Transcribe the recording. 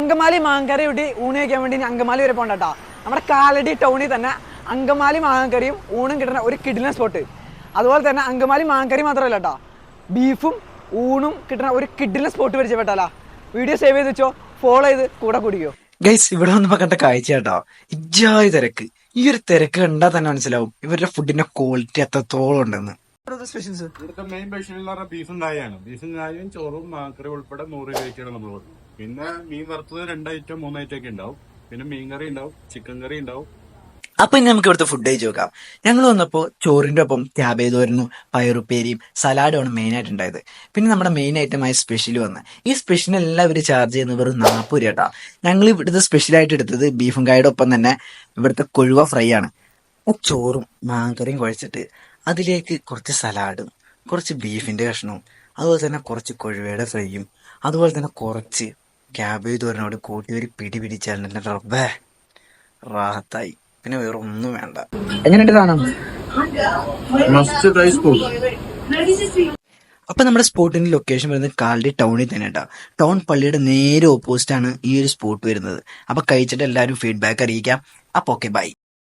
അങ്കമാലി മാങ്ങക്കറി കൂട്ടി ഊണ് കഴിക്കാൻ വേണ്ടി അങ്കമാലി വരെ പോകണ്ട കേട്ടോ. നമ്മുടെ കാലടി ടൗണിൽ തന്നെ അങ്കമാലി മാങ്ങക്കറിയും ഊണും കിട്ടുന്ന ഒരു കിടിലൻ സ്പോട്ട്. അതുപോലെ തന്നെ അങ്കമാലി മാങ്ങക്കറി മാത്രമല്ല കേട്ടോ, ബീഫും ഊണും കിട്ടുന്ന ഒരു കിടിലൻ സ്പോട്ട് പരിചയപ്പെട്ടാലാ. വീഡിയോ സേവ് ചെയ്ത് വെച്ചോ, ഫോളോ ചെയ്ത് കൂടെ കുടിക്കോ. ഗൈസ്, ഇവിടെ വന്നപ്പോ കണ്ട കാഴ്ച കേട്ടോ, ഇജ്ജായി തിരക്ക്. ഈ ഒരു തിരക്ക് കണ്ടാൽ തന്നെ മനസ്സിലാവും ഇവരുടെ ഫുഡിന്റെ ക്വാളിറ്റി എത്രത്തോളം ഉണ്ടെന്ന്. ഇവിടുത്തെ മെയിൻ സ്പെഷ്യൽ എന്ന് പറഞ്ഞാൽ ബീഫും നായാണ്. ബീഫും നായും ചോറും മാങ്ങക്കറി ഉൾപ്പെടെ 100 രൂപയ്ക്കാണ് നമ്മൾ കൊടുക്കുന്നത്. പിന്നെ മീൻ വറുത്തത് 2 ഐറ്റം 3 ഐറ്റം ഒക്കെ ഉണ്ടാവും. പിന്നെ മീൻകറി ഉണ്ടാവും, ചിക്കൻ കറി ഉണ്ടാവും. അപ്പൊ ഇനി നമുക്ക് ഇവിടുത്തെ ഫുഡ് കഴിച്ച് നോക്കാം. ഞങ്ങൾ വന്നപ്പോ ചോറിന്റെ ഒപ്പം ക്യാബേജ് തോരനും പയറുപ്പേരിയും സലാഡുമാണ് മെയിൻ ആയിട്ട് ഉണ്ടായത്. പിന്നെ നമ്മുടെ മെയിൻ ഐറ്റമായ സ്പെഷ്യൽ വന്ന് ഈ സ്പെഷ്യൽ എല്ലാവരും ചാർജ് ചെയ്യുന്നത് വെറും 40 രൂപ കേട്ടോ. ഞങ്ങൾ ഇവിടുത്തെ സ്പെഷ്യലായിട്ട് എടുത്തത് ബീഫും കായുടെ ഒപ്പം തന്നെ ഇവിടുത്തെ കൊഴുവ ഫ്രൈ ആണ്. ചോറും മാങ്ങക്കറിയും കുഴച്ചിട്ട് അതിലേക്ക് കുറച്ച് സലാഡും കുറച്ച് ബീഫിന്റെ കഷ്ണവും അതുപോലെ തന്നെ കുറച്ച് കൊഴുവയുടെ ഫ്രൈയും അതുപോലെ തന്നെ കുറച്ച് ക്യാബേജ് തോരനോട് കൂട്ടി ഒരു പിടി പിടിച്ചാൽ റബ്ബേ റാഹത്തായി. പിന്നെ വേറെ ഒന്നും വേണ്ട. എങ്ങനെയുണ്ട് കാണാം? അപ്പൊ നമ്മുടെ സ്പോട്ടിന്റെ ലൊക്കേഷൻ വരുന്നത് കാലടി ടൗണിൽ തന്നെ കേട്ടോ. ടൗൺ പള്ളിയുടെ നേരെ ഓപ്പോസിറ്റ് ആണ് ഈ ഒരു സ്പോട്ട് വരുന്നത്. അപ്പൊ കഴിച്ചിട്ട് എല്ലാവരും ഫീഡ്ബാക്ക് അറിയിക്കാം. അപ്പൊ ഓക്കെ, ബൈ.